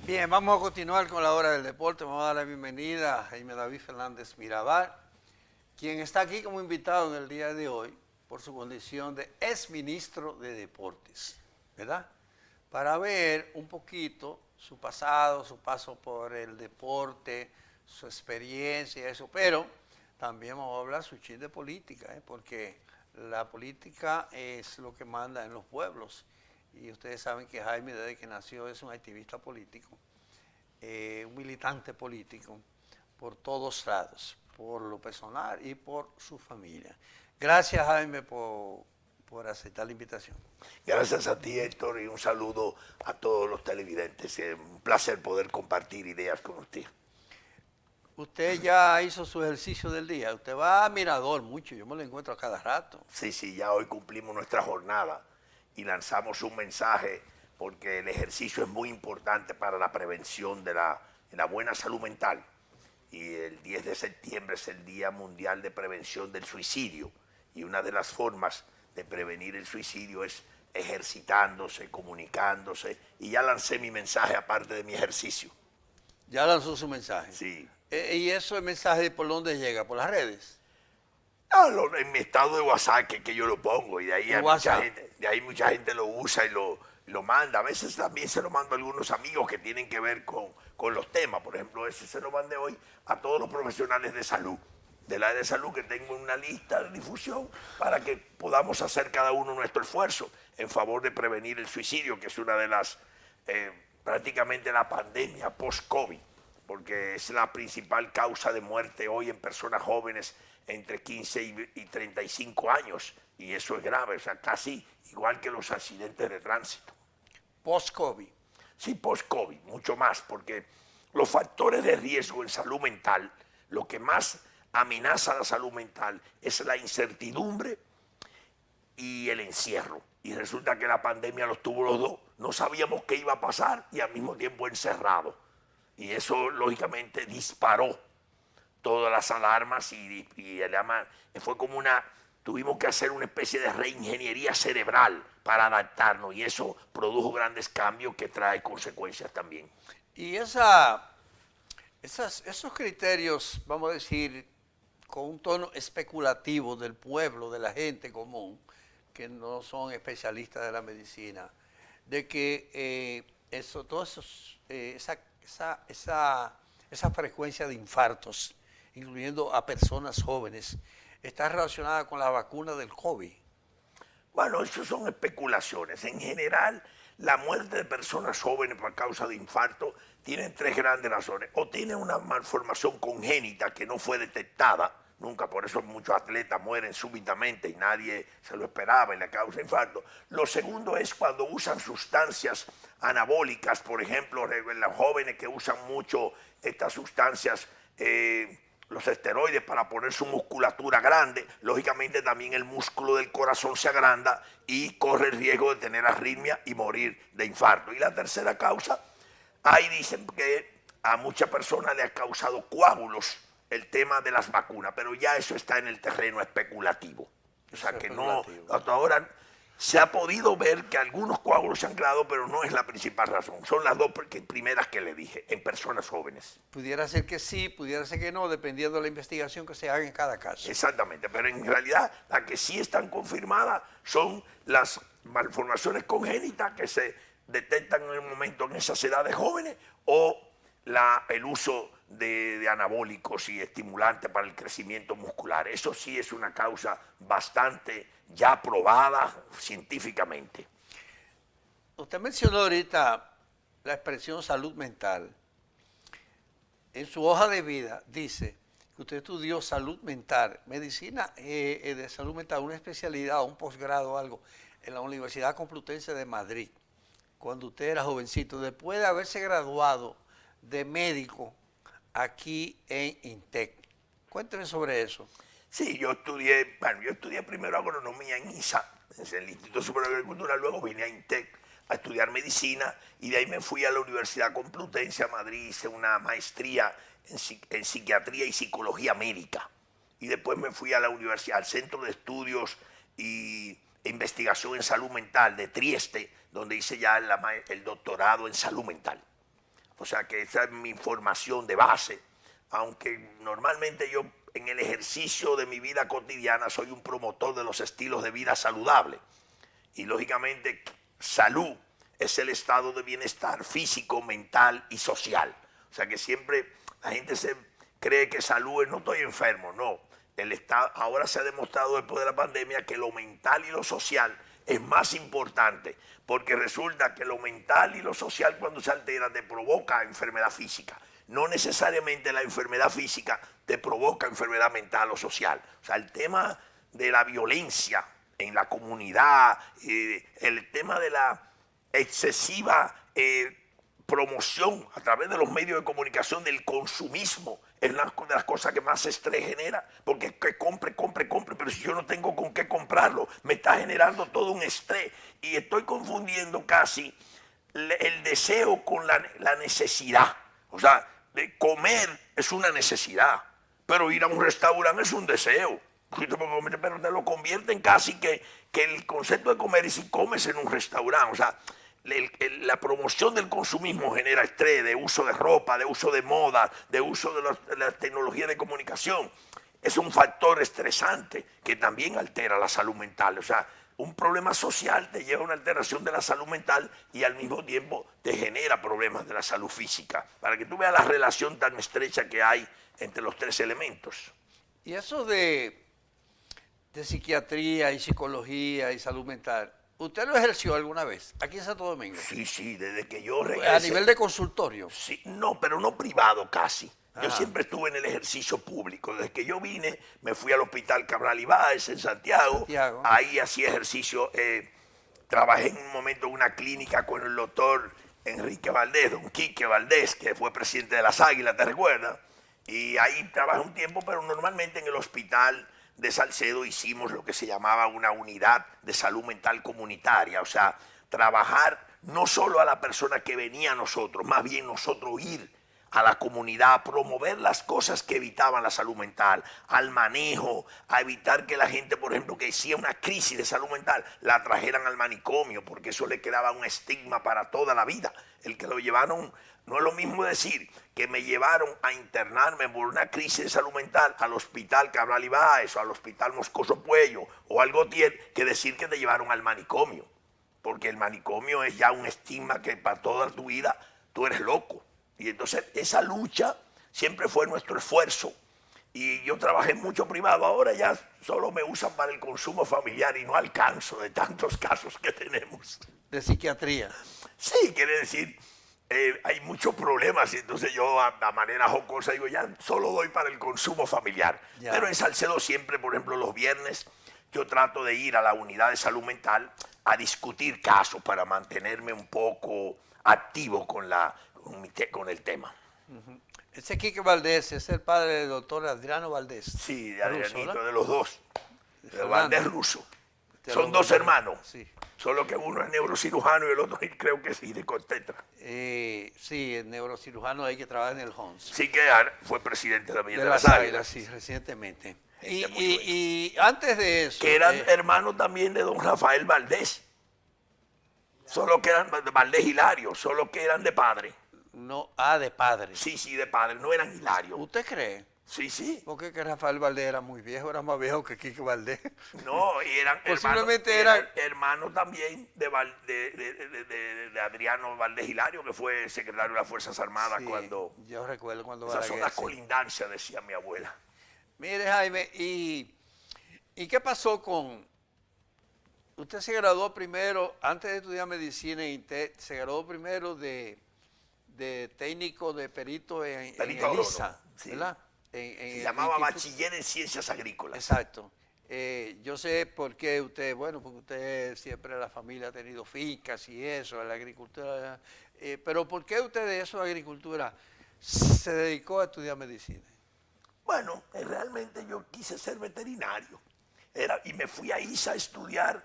Bien, vamos a continuar con la hora del deporte. Vamos a dar la bienvenida a Jaime David Fernández Mirabal, quien está aquí como invitado en el día de hoy por su condición de exministro de Deportes, ¿verdad? Para ver un poquito su pasado, su paso por el deporte, su experiencia y eso, pero también vamos a hablar su chin de política, porque la política es lo que manda en los pueblos. Y ustedes saben que Jaime, desde que nació, es un activista político, un militante político por todos lados, por lo personal y por su familia. Gracias, Jaime, por aceptar la invitación. Gracias a ti, Héctor, y un saludo a todos los televidentes. Es un placer poder compartir ideas con usted. Usted ya hizo su ejercicio del día. Usted va a Mirador mucho, yo me lo encuentro a cada rato. Sí, ya hoy cumplimos nuestra jornada y lanzamos un mensaje porque el ejercicio es muy importante para la prevención de la buena salud mental. Y el 10 de septiembre es el Día Mundial de Prevención del Suicidio. Y una de las formas de prevenir el suicidio es ejercitándose, comunicándose. Y ya lancé mi mensaje aparte de mi ejercicio. Ya lanzó su mensaje. Sí. ¿Y eso el mensaje por dónde llega? ¿Por las redes? En mi estado de WhatsApp que yo lo pongo y de ahí, mucha gente lo usa y lo manda. A veces también se lo mando a algunos amigos que tienen que ver con los temas. Por ejemplo, ese se lo mandé hoy a todos los profesionales de salud, del área de salud, que tengo una lista de difusión para que podamos hacer cada uno nuestro esfuerzo en favor de prevenir el suicidio, que es una de las, prácticamente la pandemia post-COVID, porque es la principal causa de muerte hoy en personas jóvenes entre 15 y 35 años, y eso es grave, o sea, casi igual que los accidentes de tránsito. Post-COVID. Sí, post-COVID, mucho más, porque los factores de riesgo en salud mental, lo que más amenaza la salud mental es la incertidumbre y el encierro. Y resulta que la pandemia los tuvo los dos. No sabíamos qué iba a pasar y al mismo tiempo encerrado. Y eso, lógicamente, disparó todas las alarmas y fue como tuvimos que hacer una especie de reingeniería cerebral para adaptarnos y eso produjo grandes cambios que trae consecuencias también. Y esos criterios, vamos a decir, con un tono especulativo del pueblo, de la gente común, que no son especialistas de la medicina, de que esa frecuencia de infartos, incluyendo a personas jóvenes, está relacionada con la vacuna del COVID. Bueno, eso son especulaciones. En general, la muerte de personas jóvenes por causa de infarto tiene tres grandes razones. O tiene una malformación congénita que no fue detectada, nunca, por eso muchos atletas mueren súbitamente y nadie se lo esperaba y le causa infarto. Lo segundo es cuando usan sustancias anabólicas, por ejemplo, los jóvenes que usan mucho estas sustancias, los esteroides para poner su musculatura grande, lógicamente también el músculo del corazón se agranda y corre el riesgo de tener arritmia y morir de infarto. Y la tercera causa, ahí dicen que a muchas personas le ha causado coágulos el tema de las vacunas, pero ya eso está en el terreno especulativo. O sea que no, hasta ahora se ha podido ver que algunos coágulos se han creado, pero no es la principal razón. Son las dos primeras que le dije, en personas jóvenes. Pudiera ser que sí, pudiera ser que no, dependiendo de la investigación que se haga en cada caso. Exactamente, pero en realidad las que sí están confirmadas son las malformaciones congénitas que se detectan en el momento en esas edades jóvenes o el uso de anabólicos y estimulantes para el crecimiento muscular. Eso sí es una causa bastante ya probada científicamente. Usted mencionó ahorita la expresión salud mental. En su hoja de vida dice que usted estudió salud mental, medicina de salud mental, una especialidad, un posgrado o algo, en la Universidad Complutense de Madrid, cuando usted era jovencito, después de haberse graduado de médico aquí en INTEC. Cuénteme sobre eso. Sí, yo estudié primero agronomía en ISA, en el Instituto Superior de Agricultura, luego vine a INTEC a estudiar medicina y de ahí me fui a la Universidad Complutense a Madrid, hice una maestría en psiquiatría y psicología médica y después me fui a la universidad, al Centro de Estudios e Investigación en Salud Mental de Trieste, donde hice ya el doctorado en salud mental. O sea que esa es mi formación de base, aunque normalmente yo en el ejercicio de mi vida cotidiana soy un promotor de los estilos de vida saludable. Y lógicamente salud es el estado de bienestar físico, mental y social. O sea que siempre la gente se cree que salud es no estoy enfermo, no. Ahora se ha demostrado después de la pandemia que lo mental y lo social es más importante, porque resulta que lo mental y lo social cuando se altera te provoca enfermedad física. No necesariamente la enfermedad física te provoca enfermedad mental o social. O sea, el tema de la violencia en la comunidad, el tema de la excesiva promoción a través de los medios de comunicación del consumismo es una de las cosas que más estrés genera, porque es que compre, pero si yo no tengo con qué comprarlo, me está generando todo un estrés y estoy confundiendo casi el deseo con la necesidad. O sea, comer es una necesidad, pero ir a un restaurante es un deseo. Pero te lo convierten casi que el concepto de comer es si comes en un restaurante. O sea, la promoción del consumismo genera estrés, de uso de ropa, de uso de moda, de uso de la tecnología de comunicación. Es un factor estresante que también altera la salud mental. O sea, un problema social te lleva a una alteración de la salud mental y al mismo tiempo te genera problemas de la salud física. Para que tú veas la relación tan estrecha que hay entre los tres elementos. Y eso de psiquiatría y psicología y salud mental, ¿usted lo ejerció alguna vez aquí en Santo Domingo? Sí, desde que yo regresé. ¿A nivel de consultorio? Sí, no, pero no privado casi. Yo Ajá. siempre estuve en el ejercicio público. Desde que yo vine, me fui al Hospital Cabral Ibáez en Santiago. Ahí hacía ejercicio. Trabajé en un momento en una clínica con el doctor Enrique Valdés, don Quique Valdés, que fue presidente de las Águilas, ¿te recuerdas? Y ahí trabajé un tiempo, pero normalmente en el hospital de Salcedo hicimos lo que se llamaba una unidad de salud mental comunitaria. O sea, trabajar no solo a la persona que venía a nosotros, más bien nosotros ir a la comunidad, a promover las cosas que evitaban la salud mental, al manejo, a evitar que la gente, por ejemplo, que hacía una crisis de salud mental, la trajeran al manicomio, porque eso le quedaba un estigma para toda la vida. El que lo llevaron, no es lo mismo decir que me llevaron a internarme por una crisis de salud mental al hospital Cabral Ibáez o al hospital Moscoso Puello o al Gautier, que decir que te llevaron al manicomio, porque el manicomio es ya un estigma que para toda tu vida tú eres loco. Y entonces esa lucha siempre fue nuestro esfuerzo. Y yo trabajé mucho privado, ahora ya solo me usan para el consumo familiar y no alcanzo de tantos casos que tenemos. De psiquiatría. Sí, quiere decir, hay muchos problemas y entonces yo a manera jocosa digo, ya solo doy para el consumo familiar. Ya. Pero en Salcedo siempre, por ejemplo, los viernes yo trato de ir a la unidad de salud mental a discutir casos para mantenerme un poco activo con el tema. Ese Quique Valdés es el padre del doctor Adriano Valdés. Sí, de Ruso, Adrianito, ¿verdad? de los dos. De Fernando. Valdés Ruso. De Son los dos Valdés. hermanos. Sí. Solo que uno es neurocirujano y el otro creo que es ginecostetra. Sí, el neurocirujano ahí que trabaja en el HOMS. Sí que fue presidente también De de las las Águilas, Águilas. sí, recientemente. Gente muy buena. Y antes de eso... Que eran hermanos también de don Rafael Valdés. Solo que eran Valdés Hilario, solo que eran de padre. No, de padre. Sí, de padre, no eran Hilario. ¿Usted cree? Sí. Porque que Rafael Valdés era muy viejo, era más viejo que Quique Valdés. No, y eran Posiblemente hermanos, hermanos también de Adriano Valdés Hilario, que fue secretario de las Fuerzas Armadas Sí, cuando... yo recuerdo cuando Esas son las sí. colindancias, decía mi abuela. Mire, Jaime, ¿y qué pasó con...? Usted se graduó primero, antes de estudiar medicina en INTEC, se graduó primero de técnico de perito en Perito ELISA, agrónomo, sí. ¿verdad? Se llamaba Bachiller en Ciencias Agrícolas. Exacto. Yo sé por qué usted, bueno, porque usted siempre la familia ha tenido fincas y eso, la agricultura, pero ¿por qué usted de eso de agricultura se dedicó a estudiar medicina? Bueno, realmente yo quise ser veterinario. Y me fui a ISA a estudiar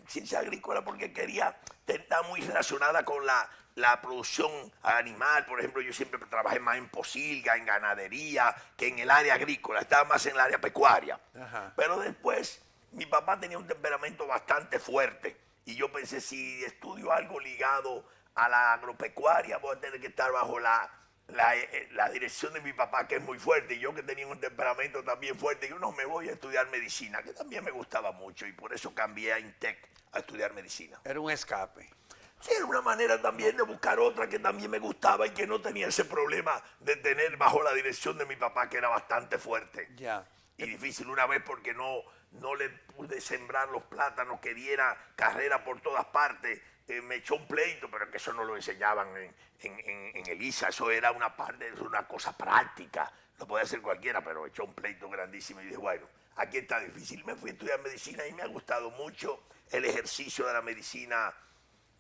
ciencia agrícola porque quería estar muy relacionada con la producción animal. Por ejemplo, yo siempre trabajé más en posilga, en ganadería, que en el área agrícola. Estaba más en el área pecuaria. Ajá. Pero después, mi papá tenía un temperamento bastante fuerte. Y yo pensé, si estudio algo ligado a la agropecuaria, voy a tener que estar bajo la dirección de mi papá, que es muy fuerte, y yo que tenía un temperamento también fuerte, yo no me voy a estudiar medicina, que también me gustaba mucho, y por eso cambié a INTEC a estudiar medicina. Era un escape. Sí, era una manera también de buscar otra que también me gustaba y que no tenía ese problema de tener bajo la dirección de mi papá, que era bastante fuerte. Ya. Y difícil una vez porque no le pude sembrar los plátanos, que diera carrera por todas partes. Me echó un pleito, pero que eso no lo enseñaban en el ISA, eso era una parte, es una cosa práctica, lo podía hacer cualquiera, pero echó un pleito grandísimo y dije, bueno, aquí está difícil. Me fui a estudiar medicina y me ha gustado mucho. El ejercicio de la medicina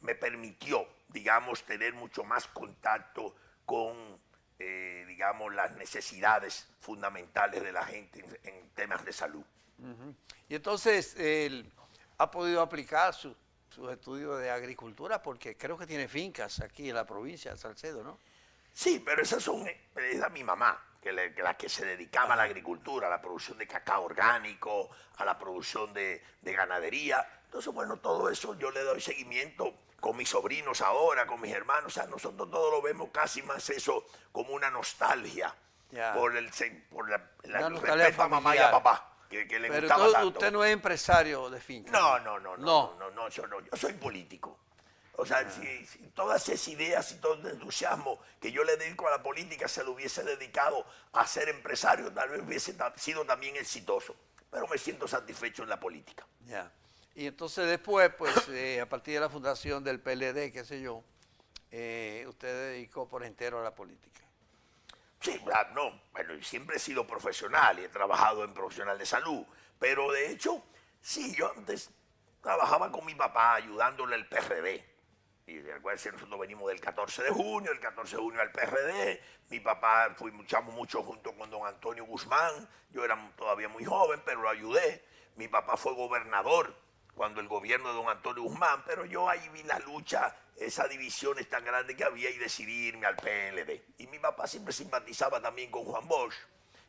me permitió, digamos, tener mucho más contacto con, digamos, las necesidades fundamentales de la gente en temas de salud. Y entonces, él ha podido aplicar sus estudios de agricultura porque creo que tiene fincas aquí en la provincia de Salcedo, ¿no? Sí, pero esas era mi mamá, la que se dedicaba a la agricultura, a la producción de cacao orgánico, a la producción de ganadería. Entonces, bueno, todo eso yo le doy seguimiento con mis sobrinos ahora, con mis hermanos. O sea, nosotros todos lo vemos casi más eso como una nostalgia por el respeto a mamá y a papá, que le Pero gustaba tanto. Usted no es empresario de finca. No, yo soy político. O sea, si todas esas ideas y todo el entusiasmo que yo le dedico a la política se lo hubiese dedicado a ser empresario, tal vez hubiese sido también exitoso. Pero me siento satisfecho en la política. Ya. Y entonces después, pues, a partir de la fundación del PLD, qué sé yo, usted dedicó por entero a la política. Sí, no, bueno, siempre he sido profesional y he trabajado en profesional de salud, pero de hecho, sí, yo antes trabajaba con mi papá ayudándole al PRD. Y recuerden, nosotros venimos del 14 de junio, el 14 de junio al PRD, mi papá luchamos mucho junto con don Antonio Guzmán, yo era todavía muy joven, pero lo ayudé. Mi papá fue gobernador cuando el gobierno de don Antonio Guzmán, pero yo ahí vi la lucha, esas divisiones tan grandes que había y decidí irme al PLD. Y mi papá siempre simpatizaba también con Juan Bosch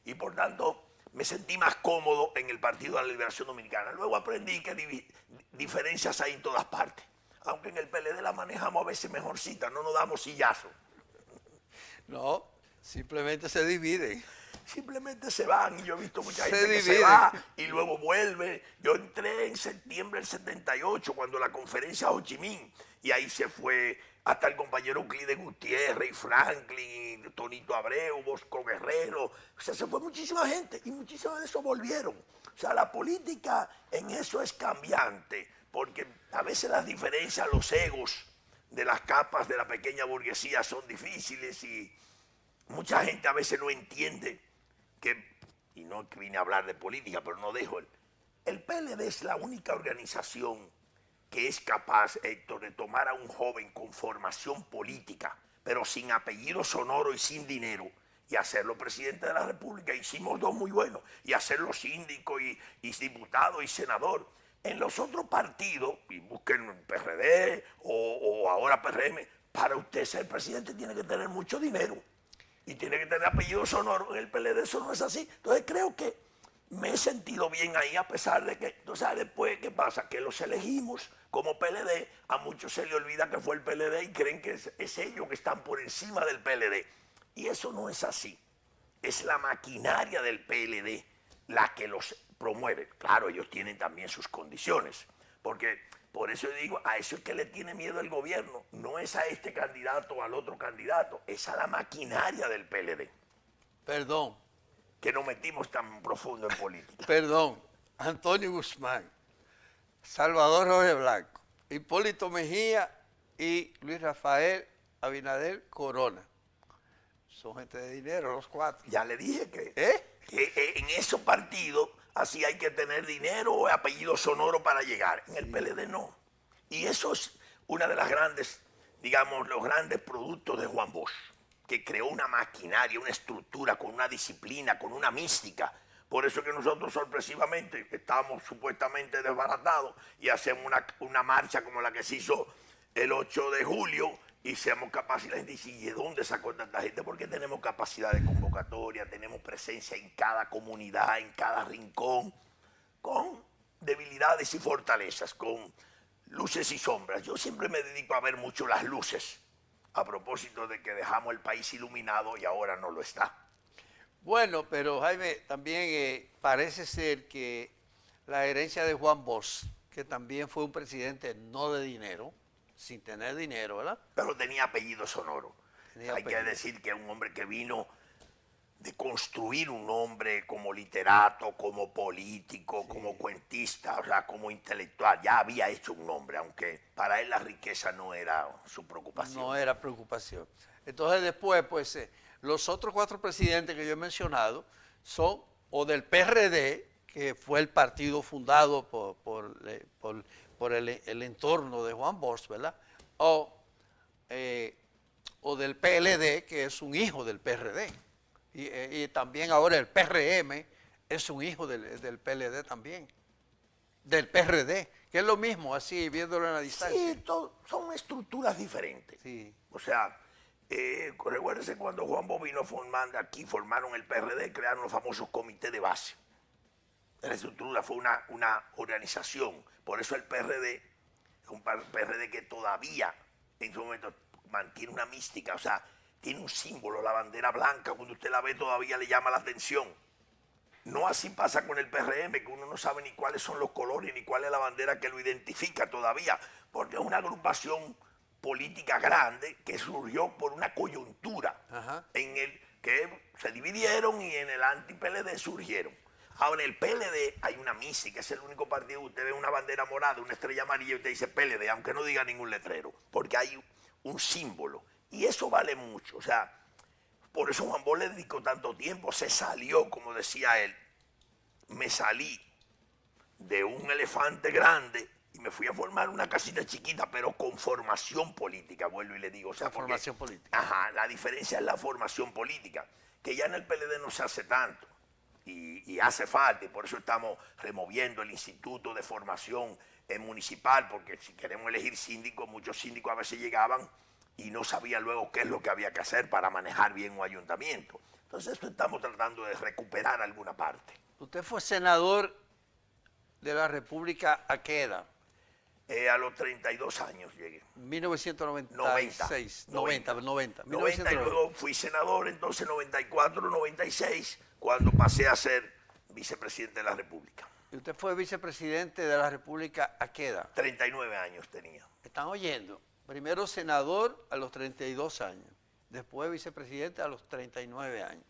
y por tanto me sentí más cómodo en el Partido de la Liberación Dominicana. Luego aprendí que diferencias hay en todas partes, aunque en el PLD la manejamos a veces mejorcita, no nos damos sillazo. No, simplemente se dividen. Simplemente se van y yo he visto mucha gente que divide. se va y luego vuelve. Yo entré en septiembre del 78 cuando la conferencia Ho Chi Minh y ahí se fue hasta el compañero Euclides Gutiérrez y Franklin, Tonito Abreu, Bosco Guerrero. O sea, se fue muchísima gente y muchísimos de esos volvieron. O sea, la política en eso es cambiante porque a veces las diferencias, los egos de las capas de la pequeña burguesía son difíciles y mucha gente a veces no entiende y no que vine a hablar de política, pero no dejo. El PLD es la única organización que es capaz, Héctor, de tomar a un joven con formación política, pero sin apellido sonoro y sin dinero, y hacerlo presidente de la República. Hicimos dos muy buenos, y hacerlo síndico y diputado y senador. En los otros partidos, y busquen PRD o ahora PRM, para usted ser presidente tiene que tener mucho dinero y tiene que tener apellido sonoro. En el PLD eso no es así. Entonces creo que me he sentido bien ahí a pesar de que, o sea, después, ¿qué pasa? Que los elegimos como PLD, a muchos se les olvida que fue el PLD y creen que es ellos que están por encima del PLD. Y eso no es así. Es la maquinaria del PLD la que los promueve. Claro, ellos tienen también sus condiciones, porque por eso digo, a eso es que le tiene miedo el gobierno, no es a este candidato o al otro candidato, es a la maquinaria del PLD. Perdón. Que nos metimos tan profundo en política. Perdón. Antonio Guzmán, Salvador Jorge Blanco, Hipólito Mejía y Luis Rafael Abinader Corona. Son gente de dinero los cuatro. Ya le dije que en esos partidos así hay que tener dinero o apellido sonoro para llegar. En el PLD no. Y eso es una de las grandes, digamos, los grandes productos de Juan Bosch, que creó una maquinaria, una estructura, con una disciplina, con una mística. Por eso que nosotros sorpresivamente estamos supuestamente desbaratados y hacemos una marcha como la que se hizo el 8 de julio y seamos capaces. Y la gente dice, ¿y de dónde sacó tanta gente? Porque tenemos capacidad de convocatoria, tenemos presencia en cada comunidad, en cada rincón, con debilidades y fortalezas, con luces y sombras. Yo siempre me dedico a ver mucho las luces, a propósito de que dejamos el país iluminado y ahora no lo está. Bueno, pero Jaime, también parece ser que la herencia de Juan Bosch, que también fue un presidente no de dinero, sin tener dinero, ¿verdad? Pero tenía apellido sonoro. Tenía Hay apellido. que decir que es un hombre que vino de construir un hombre como literato, como político, Sí. como cuentista, o sea, como intelectual. Ya había hecho un nombre, aunque para él la riqueza no era su preocupación. No era preocupación. Entonces después, pues, los otros 4 presidentes que yo he mencionado son o del PRD, que fue el partido fundado por el entorno de Juan Bosch, ¿verdad? O del PLD, que es un hijo del PRD. Y también ahora el PRM es un hijo del PLD también. Del PRD, que es lo mismo, así, viéndolo en la distancia. Sí, son estructuras diferentes. Sí. O sea, recuérdense cuando Juan Bovino formando aquí, formaron el PRD, crearon los famosos comités de base. La estructura fue una organización. Por eso el PRD es un PRD que todavía en su momento mantiene una mística, o sea, tiene un símbolo, la bandera blanca, cuando usted la ve todavía le llama la atención. No así pasa con el PRM, que uno no sabe ni cuáles son los colores ni cuál es la bandera que lo identifica todavía, porque es una agrupación política grande que surgió por una coyuntura en el que se dividieron y en el anti-PLD surgieron. Ahora, en el PLD hay una mística, es el único partido que usted ve una bandera morada, una estrella amarilla y usted dice PLD, aunque no diga ningún letrero, porque hay un símbolo. Y eso vale mucho, o sea, por eso Juan Bosch le dedicó tanto tiempo, se salió, como decía él, me salí de un elefante grande y me fui a formar una casita chiquita, pero con formación política, vuelvo y le digo. O sea, porque, Formación política. Ajá, la diferencia es la formación política, que ya en el PLD no se hace tanto y hace falta, y por eso estamos removiendo el Instituto de Formación Municipal, porque si queremos elegir síndicos, muchos síndicos a veces llegaban y no sabían luego qué es lo que había que hacer para manejar bien un ayuntamiento. Entonces esto estamos tratando de recuperar alguna parte. Usted fue senador de la República ¿a qué edad? A los 32 años llegué. 1996. 90. Y luego fui senador, entonces 94, 96, cuando pasé a ser vicepresidente de la República. ¿Y usted fue vicepresidente de la República ¿a qué edad? 39 años tenía. ¿Están oyendo? Primero senador a los 32 años, después vicepresidente a los 39 años.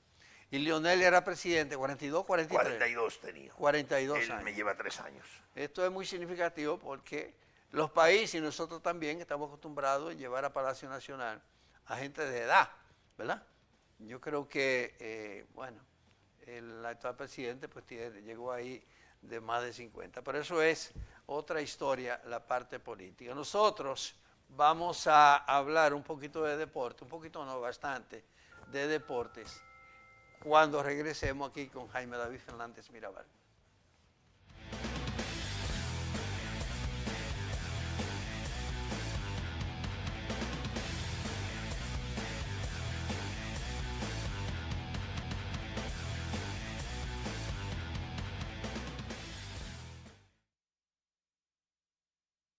Y Leonel era presidente, 42, 43. 42 tenía. 42 Él años. me lleva 3 años. Esto es muy significativo porque los países y nosotros también estamos acostumbrados a llevar a Palacio Nacional a gente de edad, ¿verdad? Yo creo que, bueno, el actual presidente pues llegó ahí de más de 50. Pero eso es otra historia, la parte política. Nosotros vamos a hablar un poquito de deporte, un poquito no, bastante, de deportes, cuando regresemos aquí con Jaime David Fernández Mirabal.